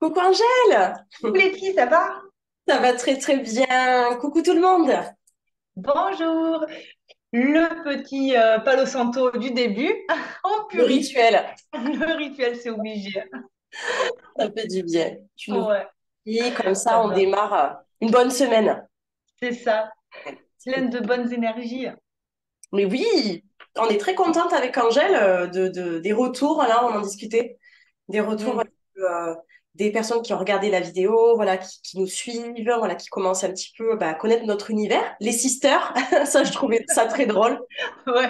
Coucou Angèle, Coucou Letty, ça va? ça va très très bien. Coucou tout le monde. Bonjour. Le petit Palo Santo du début, en Le puriste. rituel, Le rituel, c'est obligé. ça fait du bien. Tu nous Ouais, dis comme ça, on j'adore. démarre une bonne semaine. C'est ça, C'est pleine de cool. bonnes énergies. Mais oui, on est très contente avec Angèle des retours. Là, on en discutait, des retours Mm. des personnes qui ont regardé la vidéo, voilà, qui nous suivent, voilà, qui commencent un petit peu à connaître notre univers. Les sisters, ça, je trouvais ça très drôle. Ouais,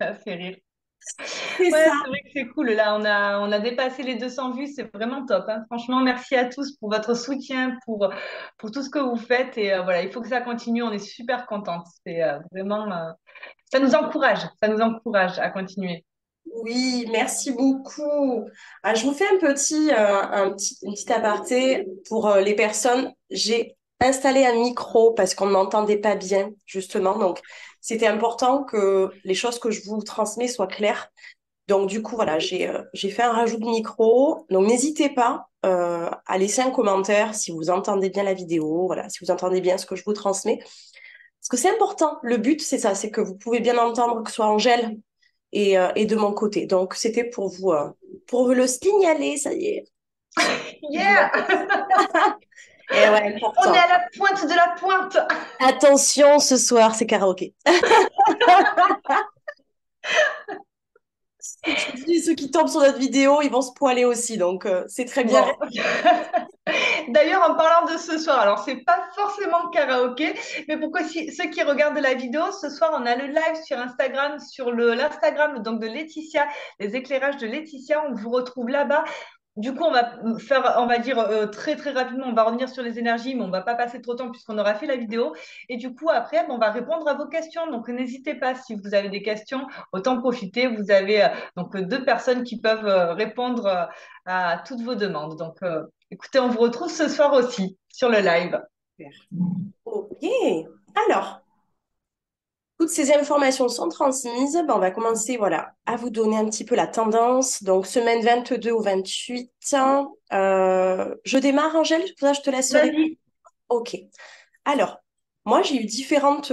ça fait rire. C'est Ouais, ça. c'est vrai que c'est cool. Là, on a dépassé les 200 vues, c'est vraiment top, hein. Franchement, merci à tous pour votre soutien, pour tout ce que vous faites. Et voilà, il faut que ça continue. On est super contente. C'est vraiment, ça nous encourage à continuer. Oui, merci beaucoup. Ah, je vous fais une petite aparté pour les personnes. J'ai installé un micro parce qu'on ne m'entendait pas bien, justement. Donc, c'était important que les choses que je vous transmets soient claires. Donc, du coup, voilà, j'ai fait un rajout de micro. Donc, n'hésitez pas à laisser un commentaire si vous entendez bien la vidéo, voilà, si vous entendez bien ce que je vous transmets. Parce que c'est important. Le but, c'est ça, c'est que vous pouvez bien entendre que ce soit Angèle et de mon côté. Donc, c'était pour vous le signaler, ça y est. C'est de mon côté. Yeah! Et ouais, On est important. à la pointe de la pointe. Attention, ce soir, c'est karaoké. Je vous dis, ceux qui tombent sur notre vidéo, ils vont se poiler aussi. Donc, c'est très bien. Bon. D'ailleurs, en parlant de ce soir, alors c'est pas forcément karaoké, mais pourquoi si, ceux qui regardent la vidéo, ce soir on a le live sur Instagram, sur l'Instagram donc de Laetitia, les éclairages de Laetitia, on vous retrouve là-bas. Du coup, on va faire, on va dire très très rapidement, on va revenir sur les énergies, mais on va pas passer trop de temps puisqu'on aura fait la vidéo. Et du coup, après, on va répondre à vos questions. Donc, n'hésitez pas si vous avez des questions, autant profiter. Vous avez donc deux personnes qui peuvent répondre à toutes vos demandes. Donc, écoutez, on vous retrouve ce soir aussi sur le live. Ok. Alors, toutes ces informations sont transmises. Ben, on va commencer, voilà, à vous donner un petit peu la tendance. Donc, semaine 22 au 28. Je démarre, Angèle? Ça, je te laisserai. Vas-y. Ok. Alors, moi, j'ai eu différentes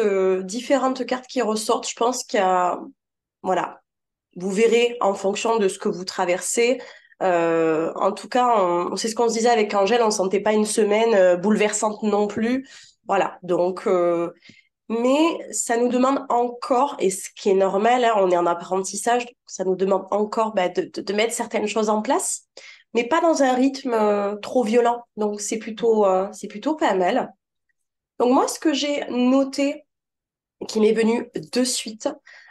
cartes qui ressortent. Je pense qu'il y a, voilà, vous verrez en fonction de ce que vous traversez. En tout cas, c'est ce qu'on se disait avec Angèle, on ne sentait pas une semaine bouleversante non plus. Voilà, donc, mais ça nous demande encore, et ce qui est normal, hein, on est en apprentissage, donc ça nous demande encore de mettre certaines choses en place, mais pas dans un rythme trop violent. Donc, c'est plutôt pas mal. Donc moi, ce que j'ai noté, qui m'est venu de suite,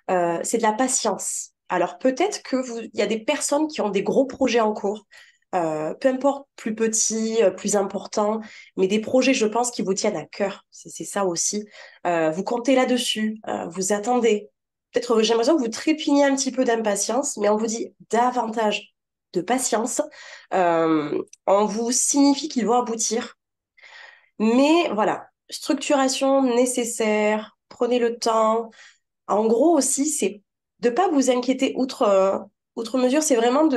c'est de la patience. Alors peut-être que il y a des personnes qui ont des gros projets en cours, peu importe plus petits, plus importants, mais des projets, je pense, qui vous tiennent à cœur. C'est ça aussi. Vous comptez là-dessus, vous attendez. Peut-être, j'ai l'impression que vous trépignez un petit peu d'impatience, mais on vous dit davantage de patience. On vous signifie qu'ils vont aboutir. Mais voilà, structuration nécessaire, prenez le temps. En gros aussi, c'est de pas vous inquiéter outre mesure, c'est vraiment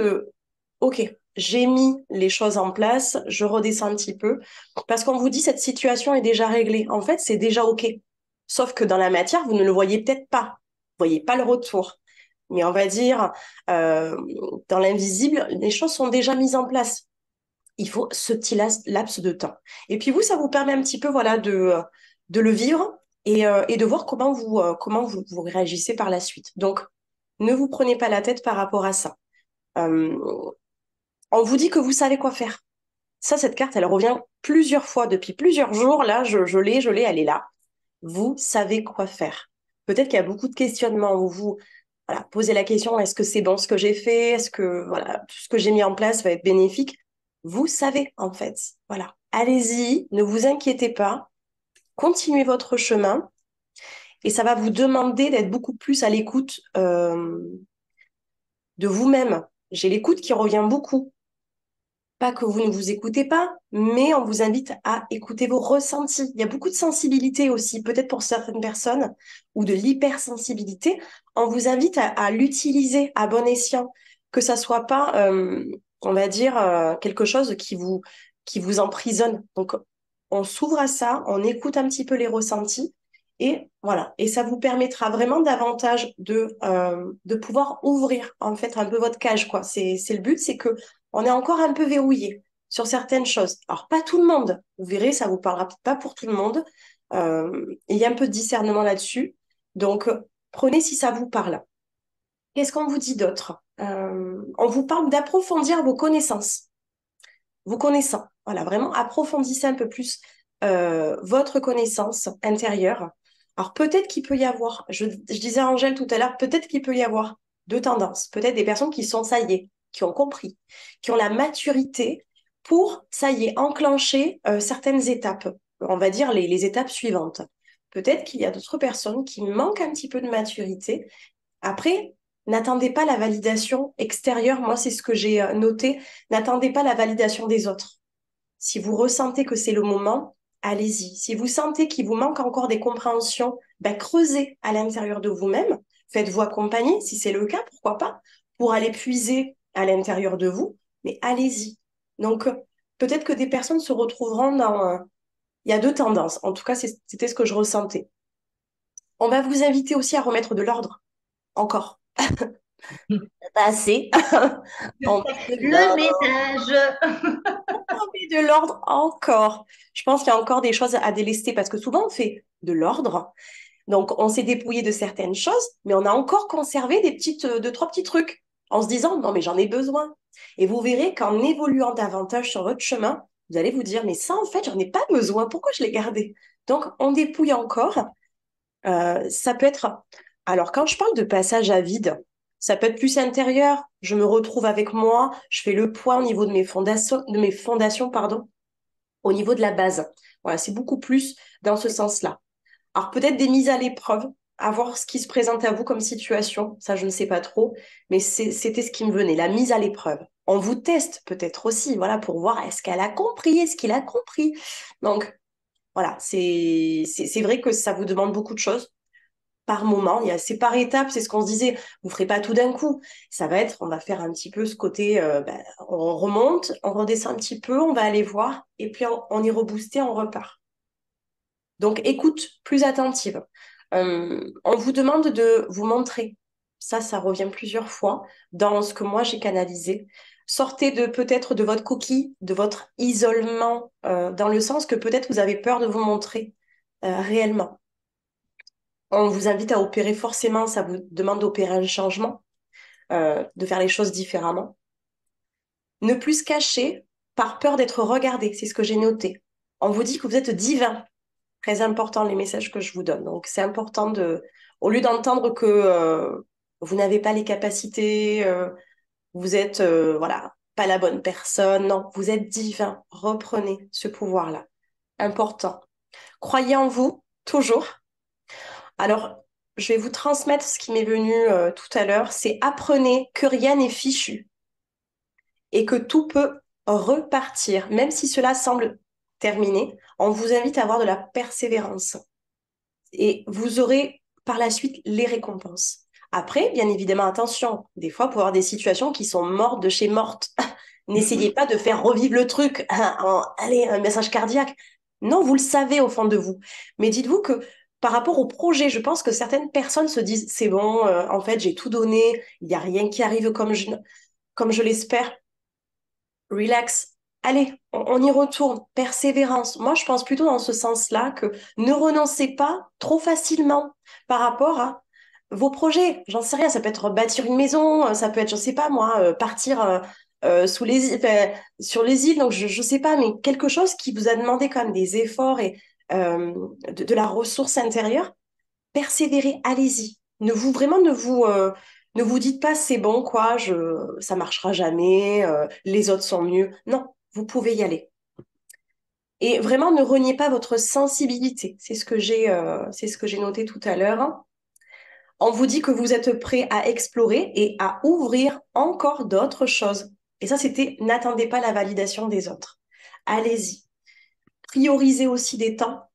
OK, j'ai mis les choses en place, je redescends un petit peu, parce qu'on vous dit cette situation est déjà réglée. En fait, c'est déjà OK. Sauf que dans la matière, vous ne le voyez peut-être pas. Vous voyez pas le retour. Mais on va dire, euh, dans l'invisible, les choses sont déjà mises en place. Il faut ce petit laps de temps. Et puis vous, ça vous permet un petit peu voilà, de le vivre et de voir comment vous réagissez par la suite. Donc, ne vous prenez pas la tête par rapport à ça. Euh, on vous dit que vous savez quoi faire. Ça, cette carte, elle revient plusieurs fois depuis plusieurs jours. Là, je l'ai, elle est là. Vous savez quoi faire. Peut-être qu'il y a beaucoup de questionnements. Vous voilà, posez la question, est-ce que c'est bon ce que j'ai fait? Est-ce que voilà, tout ce que j'ai mis en place va être bénéfique? Vous savez, en fait. Voilà. Allez-y, ne vous inquiétez pas. Continuez votre chemin et ça va vous demander d'être beaucoup plus à l'écoute de vous-même. J'ai l'écoute qui revient beaucoup. Pas que vous ne vous écoutez pas, mais on vous invite à écouter vos ressentis. Il y a beaucoup de sensibilité aussi, peut-être pour certaines personnes, ou de l'hypersensibilité. On vous invite à l'utiliser à bon escient, que ça soit pas, on va dire, quelque chose qui vous emprisonne. Donc, on s'ouvre à ça, on écoute un petit peu les ressentis et voilà. Et ça vous permettra vraiment davantage de pouvoir ouvrir en fait un peu votre cage, quoi. C'est le but, c'est que on est encore un peu verrouillé sur certaines choses. Alors, pas tout le monde. Vous verrez, ça vous parlera peut-être pas pour tout le monde. Il y a un peu de discernement là-dessus. Donc, prenez si ça vous parle. Qu'est-ce qu'on vous dit d'autre? On vous parle d'approfondir vos connaissances. Vous connaissant. Voilà, vraiment approfondissez un peu plus votre connaissance intérieure. Alors peut-être qu'il peut y avoir, je disais à Angèle tout à l'heure, peut-être qu'il peut y avoir deux tendances. Peut-être des personnes qui sont, ça y est, qui ont compris, qui ont la maturité pour, ça y est, enclencher certaines étapes. On va dire les étapes suivantes. Peut-être qu'il y a d'autres personnes qui manquent un petit peu de maturité. Après, n'attendez pas la validation extérieure. Moi, c'est ce que j'ai noté. N'attendez pas la validation des autres. Si vous ressentez que c'est le moment, allez-y. Si vous sentez qu'il vous manque encore des compréhensions, ben, creusez à l'intérieur de vous-même. Faites-vous accompagner, si c'est le cas, pourquoi pas, pour aller puiser à l'intérieur de vous. Mais allez-y. Donc, peut-être que des personnes se retrouveront dans... Il y a deux tendances. En tout cas, c'était ce que je ressentais. On va vous inviter aussi à remettre de l'ordre. Encore. Pas assez. On met de Le l'ordre. ménage. On met de l'ordre encore. Je pense qu'il y a encore des choses à délester parce que souvent on fait de l'ordre. Donc on s'est dépouillé de certaines choses, mais on a encore conservé deux, trois petits trucs en se disant non, mais j'en ai besoin. Et vous verrez qu'en évoluant davantage sur votre chemin, vous allez vous dire mais ça en fait, j'en ai pas besoin. Pourquoi je l'ai gardé? Donc on dépouille encore. Ça peut être. Alors, quand je parle de passage à vide, ça peut être plus intérieur. Je me retrouve avec moi, je fais le point au niveau de mes fondations, pardon, au niveau de la base. Voilà, c'est beaucoup plus dans ce sens-là. Alors, peut-être des mises à l'épreuve, à voir ce qui se présente à vous comme situation. Ça, je ne sais pas trop, mais c'était ce qui me venait, la mise à l'épreuve. On vous teste peut-être aussi, voilà, pour voir est-ce qu'elle a compris, est-ce qu'il a compris. Donc, voilà, c'est vrai que ça vous demande beaucoup de choses par moment. C'est par étapes, c'est ce qu'on se disait. Vous ferez pas tout d'un coup. Ça va être, on va faire un petit peu ce côté, on remonte, on redescend un petit peu, on va aller voir, et puis on y reboosté, on repart. Donc, écoute plus attentive. On vous demande de vous montrer. Ça revient plusieurs fois dans ce que moi j'ai canalisé. Sortez de peut-être de votre coquille, de votre isolement, dans le sens que peut-être vous avez peur de vous montrer réellement. On vous invite à opérer forcément, ça vous demande d'opérer un changement, de faire les choses différemment. Ne plus se cacher par peur d'être regardé, c'est ce que j'ai noté. On vous dit que vous êtes divin. Très important les messages que je vous donne. Donc c'est important au lieu d'entendre que vous n'avez pas les capacités, vous êtes voilà pas la bonne personne. Non, vous êtes divin. Reprenez ce pouvoir-là. Important. Croyez en vous toujours. Alors, je vais vous transmettre ce qui m'est venu tout à l'heure. C'est apprenez que rien n'est fichu et que tout peut repartir, même si cela semble terminé. On vous invite à avoir de la persévérance et vous aurez par la suite les récompenses. Après, bien évidemment, attention, des fois, pour avoir des situations qui sont mortes de chez mortes. N'essayez pas de faire revivre le truc. Allez, un message cardiaque. Non, vous le savez au fond de vous. Mais dites-vous que par rapport au projet, je pense que certaines personnes se disent, c'est bon, en fait, j'ai tout donné, il n'y a rien qui arrive comme je l'espère. Relax. Allez, on y retourne. Persévérance. Moi, je pense plutôt dans ce sens-là que ne renoncez pas trop facilement par rapport à vos projets. J'en sais rien. Ça peut être bâtir une maison, ça peut être, je sais pas moi, partir sous les îles, enfin, sur les îles. Donc, je sais pas, mais quelque chose qui vous a demandé quand même des efforts et de la ressource intérieure. Persévérez, allez-y. Ne vous dites pas c'est bon quoi, ça marchera jamais, les autres sont mieux. Non, vous pouvez y aller. Et vraiment ne reniez pas votre sensibilité. C'est ce que j'ai noté tout à l'heure. On vous dit que vous êtes prêt à explorer et à ouvrir encore d'autres choses. Et ça, c'était n'attendez pas la validation des autres. Allez-y. Priorisez aussi des temps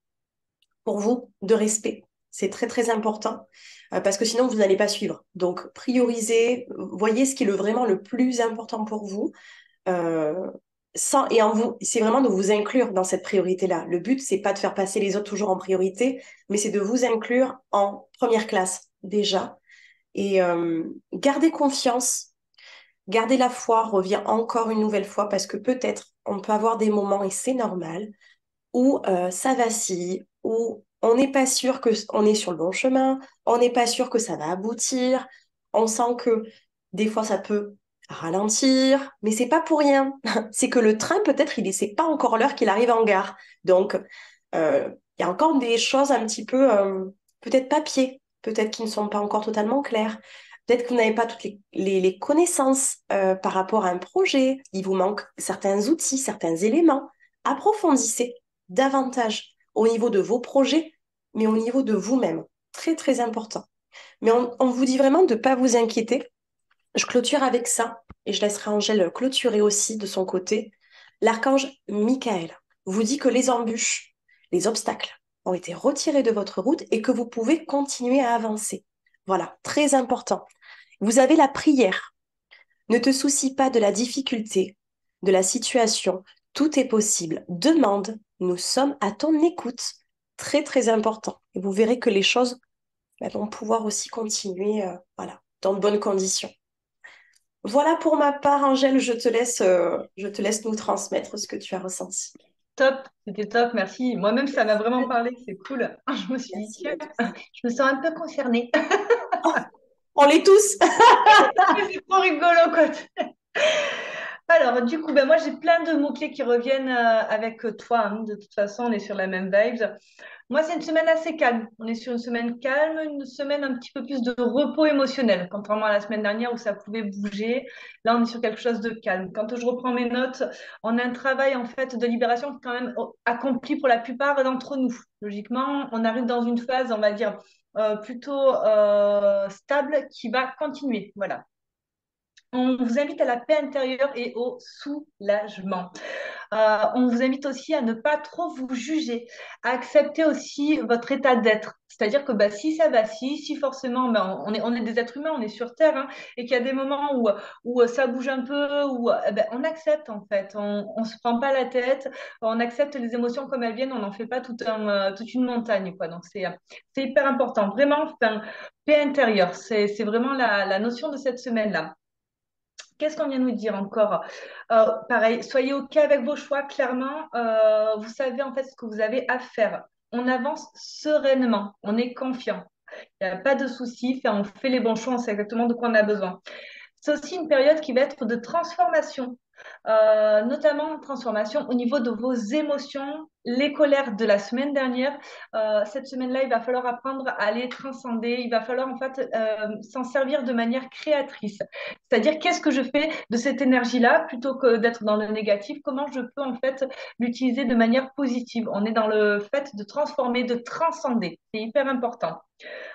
pour vous de respect. C'est très, très important parce que sinon, vous n'allez pas suivre. Donc, priorisez, voyez ce qui est vraiment le plus important pour vous. Euh, c'est vraiment de vous inclure dans cette priorité-là. Le but, c'est pas de faire passer les autres toujours en priorité, mais c'est de vous inclure en première classe déjà. Et gardez confiance, gardez la foi, reviens encore une nouvelle fois parce que peut-être on peut avoir des moments, et c'est normal, où ça vacille, où on n'est pas sûr que on est sur le bon chemin, on n'est pas sûr que ça va aboutir, on sent que des fois ça peut ralentir, mais c'est pas pour rien. C'est que le train peut-être c'est pas encore l'heure qu'il arrive en gare. Donc il y a encore des choses un petit peu peut-être papier, peut-être qui ne sont pas encore totalement claires. Peut-être que vous n'avez pas toutes les connaissances par rapport à un projet. Il vous manque certains outils, certains éléments. Approfondissez davantage au niveau de vos projets, mais au niveau de vous-même. Très, très important. Mais on vous dit vraiment de ne pas vous inquiéter. Je clôture avec ça et je laisserai Angèle clôturer aussi de son côté. L'archange Michael vous dit que les embûches, les obstacles ont été retirés de votre route et que vous pouvez continuer à avancer. Voilà, très important. Vous avez la prière. Ne te soucie pas de la difficulté, de la situation. Tout est possible. Demande. Nous sommes à ton écoute. Très, très important. Et vous verrez que les choses vont pouvoir aussi continuer voilà, dans de bonnes conditions. Voilà pour ma part, Angèle, je te laisse nous transmettre ce que tu as ressenti. Top, c'était top, merci. Moi-même, ça m'a vraiment parlé, c'est cool. Je me suis dit, Merci, tiens, Béatrice. je me sens un peu concernée. Oh, on l'est tous. C'est trop rigolo, quoi. Alors, du coup, ben, moi, j'ai plein de mots-clés qui reviennent avec toi, hein. De toute façon, on est sur la même vibes. Moi, c'est une semaine assez calme. On est sur une semaine calme, une semaine un petit peu plus de repos émotionnel, contrairement à la semaine dernière où ça pouvait bouger. Là, on est sur quelque chose de calme. Quand je reprends mes notes, on a un travail en fait de libération quand même accompli pour la plupart d'entre nous. Logiquement, on arrive dans une phase, on va dire, plutôt stable qui va continuer. Voilà. On vous invite à la paix intérieure et au soulagement. On vous invite aussi à ne pas trop vous juger, à accepter aussi votre état d'être. C'est-à-dire que bah, si ça va, si forcément, bah, on est des êtres humains, on est sur Terre, hein, et qu'il y a des moments où ça bouge un peu, où ben, on accepte en fait, on ne se prend pas la tête, on accepte les émotions comme elles viennent, on n'en fait pas toute une montagne. Quoi. Donc c'est hyper important, vraiment, enfin, paix intérieure, c'est vraiment la notion de cette semaine-là. Qu'est-ce qu'on vient de nous dire encore? Pareil, soyez OK avec vos choix, clairement. Vous savez en fait ce que vous avez à faire. On avance sereinement, on est confiant. Il n'y a pas de souci, on fait les bons choix, on sait exactement de quoi on a besoin. C'est aussi une période qui va être de transformation, notamment transformation au niveau de vos émotions, les colères de la semaine dernière. Cette semaine-là, il va falloir apprendre à les transcender. Il va falloir en fait s'en servir de manière créatrice. C'est-à-dire, qu'est-ce que je fais de cette énergie-là plutôt que d'être dans le négatif? Comment je peux en fait l'utiliser de manière positive? On est dans le fait de transformer, de transcender. C'est hyper important.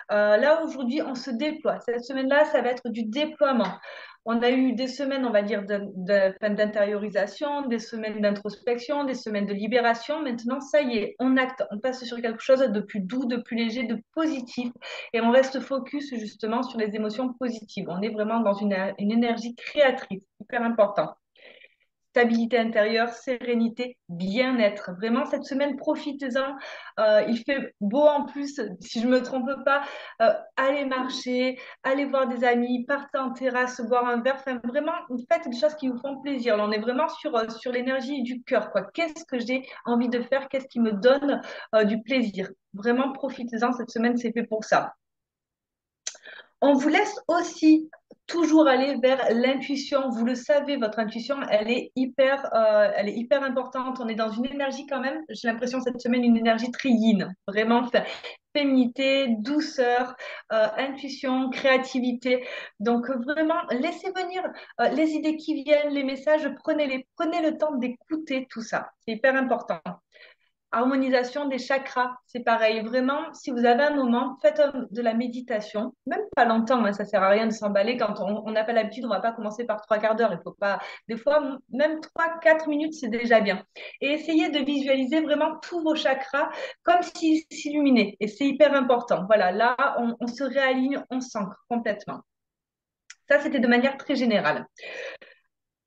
Là, aujourd'hui, on se déploie. Cette semaine-là, ça va être du déploiement. On a eu des semaines, on va dire, d'intériorisation, des semaines d'introspection, des semaines de libération. Maintenant, ça y est, on acte, on passe sur quelque chose de plus doux, de plus léger, de positif. Et on reste focus justement sur les émotions positives. On est vraiment dans une énergie créatrice, hyper important. Stabilité intérieure, sérénité, bien-être. Vraiment, cette semaine, profitez-en. Il fait beau en plus, si je ne me trompe pas. Allez marcher, allez voir des amis, partez en terrasse, boire un verre. Enfin, vraiment, faites des choses qui vous font plaisir. Là, on est vraiment sur l'énergie du cœur, quoi. Qu'est-ce que j'ai envie de faire? Qu'est-ce qui me donne du plaisir? Vraiment, profitez-en. Cette semaine, c'est fait pour ça. On vous laisse aussi toujours aller vers l'intuition. Vous le savez, votre intuition, elle est hyper importante. On est dans une énergie quand même, j'ai l'impression cette semaine, une énergie très yin. Vraiment, féminité, douceur, intuition, créativité. Donc vraiment, laissez venir les idées qui viennent, les messages, prenez-les, prenez le temps d'écouter tout ça. C'est hyper important. Harmonisation des chakras, c'est pareil. Vraiment, si vous avez un moment, faites de la méditation. Même pas longtemps, hein, ça sert à rien de s'emballer. Quand on n'a pas l'habitude, on va pas commencer par trois quarts d'heure. Il faut pas. Des fois, même 3, 4 minutes, c'est déjà bien. Et essayez de visualiser vraiment tous vos chakras comme s'ils s'illuminaient. Et c'est hyper important. Voilà, là, on se réaligne, on s'ancre complètement. Ça, c'était de manière très générale.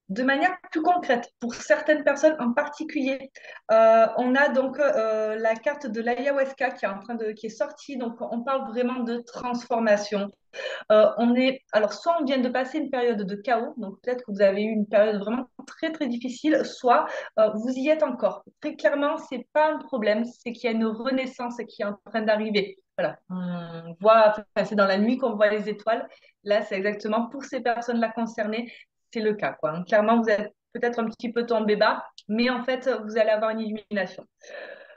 De manière plus concrète, pour certaines personnes en particulier, on a donc la carte de l'ayahuasca qui est sortie. Donc, on parle vraiment de transformation. Alors, soit on vient de passer une période de chaos, donc peut-être que vous avez eu une période vraiment très très difficile, soit vous y êtes encore. Très clairement, c'est pas un problème, c'est qu'il y a une renaissance qui est en train d'arriver. Voilà, on voit, enfin, c'est dans la nuit qu'on voit les étoiles. Là, c'est exactement pour ces personnes-là concernées, c'est le cas, quoi. Donc, clairement, vous êtes peut-être un petit peu tombé bas, mais en fait, vous allez avoir une illumination.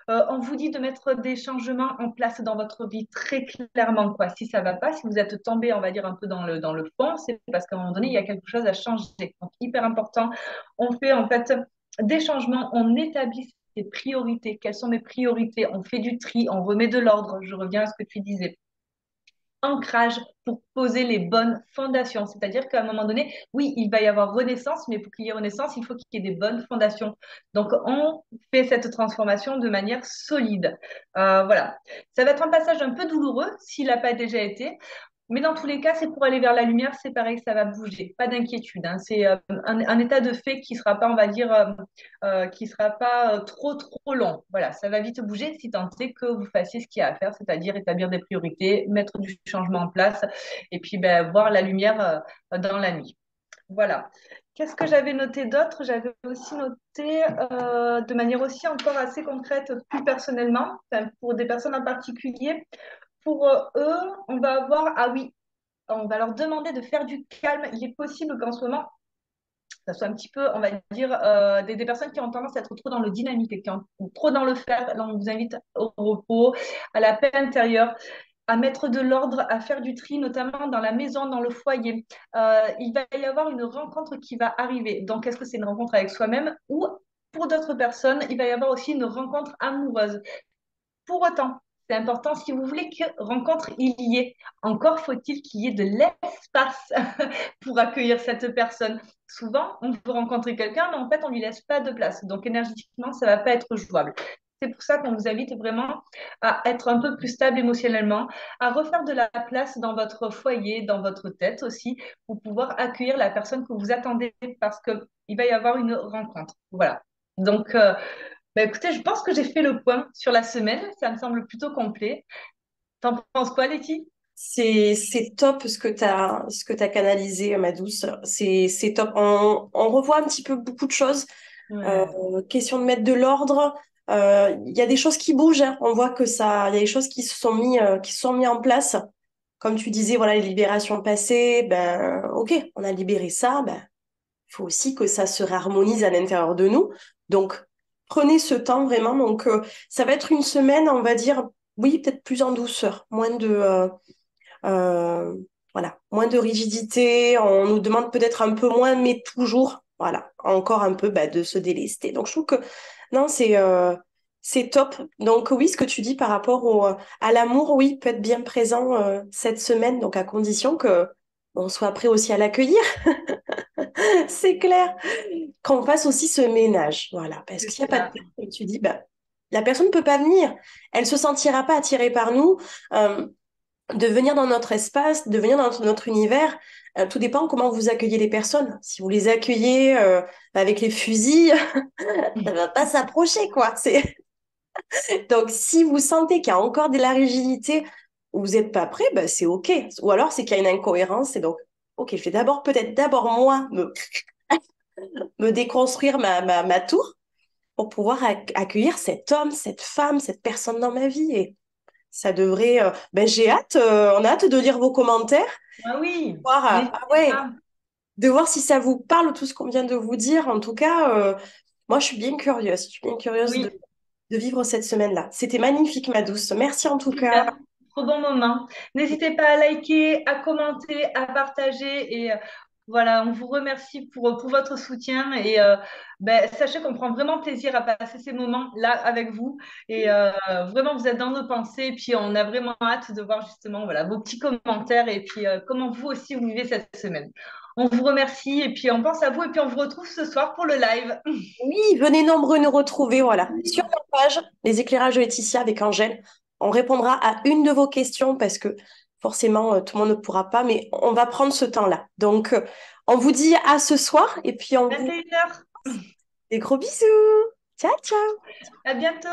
On vous dit de mettre des changements en place dans votre vie très clairement, quoi. Si ça va pas, si vous êtes tombé, on va dire, un peu dans le fond, c'est parce qu'à un moment donné, il y a quelque chose à changer. Donc, hyper important. On fait en fait des changements, on établit ses priorités. Quelles sont mes priorités? On fait du tri, on remet de l'ordre. Je reviens à ce que tu disais, ancrage pour poser les bonnes fondations. C'est-à-dire qu'à un moment donné, oui, il va y avoir renaissance, mais pour qu'il y ait renaissance, il faut qu'il y ait des bonnes fondations. Donc, on fait cette transformation de manière solide. Voilà. Ça va être un passage un peu douloureux s'il n'a pas déjà été. Mais dans tous les cas, c'est pour aller vers la lumière, c'est pareil, ça va bouger. Pas d'inquiétude, hein. C'est un état de fait qui sera pas, on va dire, qui sera pas trop long. Voilà, ça va vite bouger si tant est que vous fassiez ce qu'il y a à faire, c'est-à-dire établir des priorités, mettre du changement en place et puis ben, voir la lumière dans la nuit. Voilà. Qu'est-ce que j'avais noté d'autre? J'avais aussi noté de manière aussi encore assez concrète, plus personnellement, enfin, pour des personnes en particulier. Pour eux, on va avoir, ah oui, on va leur demander de faire du calme. Il est possible qu'en ce moment, ça soit un petit peu, on va dire, des personnes qui ont tendance à être trop dans le dynamique et qui ont trop dans le faire. Là, on vous invite au repos, à la paix intérieure, à mettre de l'ordre, à faire du tri, notamment dans la maison, dans le foyer. Il va y avoir une rencontre qui va arriver. Donc, est-ce que c'est une rencontre avec soi-même ou pour d'autres personnes, il va y avoir aussi une rencontre amoureuse. Pour autant, c'est important, si vous voulez que rencontre il y ait, encore faut-il qu'il y ait de l'espace pour accueillir cette personne. Souvent, on veut rencontrer quelqu'un, mais en fait, on ne lui laisse pas de place. Donc, énergétiquement, ça ne va pas être jouable. C'est pour ça qu'on vous invite vraiment à être un peu plus stable émotionnellement, à refaire de la place dans votre foyer, dans votre tête aussi, pour pouvoir accueillir la personne que vous attendez parce qu'il va y avoir une rencontre. Voilà. Donc, bah, écoutez, je pense que j'ai fait le point sur la semaine. Ça me semble plutôt complet. T'en penses quoi, Letty? C'est top ce que t'as canalisé, ma douce. C'est top. On revoit un petit peu beaucoup de choses. Ouais. Question de mettre de l'ordre. Il y a des choses qui bougent, hein. On voit que ça, il y a des choses qui se sont mis en place. Comme tu disais, voilà, les libérations passées, ben, ok, on a libéré ça, ben, il faut aussi que ça se réharmonise à l'intérieur de nous. Donc, prenez ce temps vraiment. Donc, ça va être une semaine, on va dire, oui, peut-être plus en douceur, euh, voilà, moins de rigidité. On nous demande peut-être un peu moins, mais toujours, voilà, encore un peu bah, de se délester. Donc, je trouve que non, c'est top. Donc, oui, ce que tu dis par rapport à l'amour, oui, peut être bien présent cette semaine, donc à condition que on soit prêt aussi à l'accueillir. C'est clair. Qu'on fasse aussi ce ménage, voilà, parce C'est qu'il n'y a pas de ça. place, comme tu dis, bah, la personne ne peut pas venir, elle se sentira pas attirée par nous, euh, de venir dans notre espace, de venir dans notre univers, tout dépend comment vous accueillez les personnes. Si vous les accueillez avec les fusils, ça va pas s'approcher, quoi. Donc, si vous sentez qu'il y a encore de la rigidité, ou vous n'êtes pas prêt, bah, c'est OK. Ou alors, c'est qu'il y a une incohérence, et donc, OK, je vais d'abord moi me déconstruire ma tour pour pouvoir accueillir cet homme, cette femme, cette personne dans ma vie. Et ça devrait. Ben, j'ai hâte, on a hâte de lire vos commentaires, Ah oui, voir, ah n'hésitez ouais, pas. de voir si ça vous parle, tout ce qu'on vient de vous dire. En tout cas, moi, je suis bien curieuse. Je suis bien curieuse Oui, de vivre cette semaine-là. C'était magnifique, ma douce. Merci en tout cas. super. Trop bon moment. N'hésitez pas à liker, à commenter, à partager. Et voilà, on vous remercie pour votre soutien. Et ben, sachez qu'on prend vraiment plaisir à passer ces moments-là avec vous. Et vraiment, vous êtes dans nos pensées. Et puis, on a vraiment hâte de voir justement voilà, vos petits commentaires et puis comment vous aussi vous vivez cette semaine. On vous remercie et puis on pense à vous. Et puis, on vous retrouve ce soir pour le live. Oui, venez nombreux nous retrouver, voilà. Sur notre page, les éclairages de Laetitia avec Angèle, on répondra à une de vos questions parce que forcément, tout le monde ne pourra pas, mais on va prendre ce temps-là. Donc, On vous dit à ce soir et puis on vous 21h. des gros bisous. Ciao, ciao. À bientôt.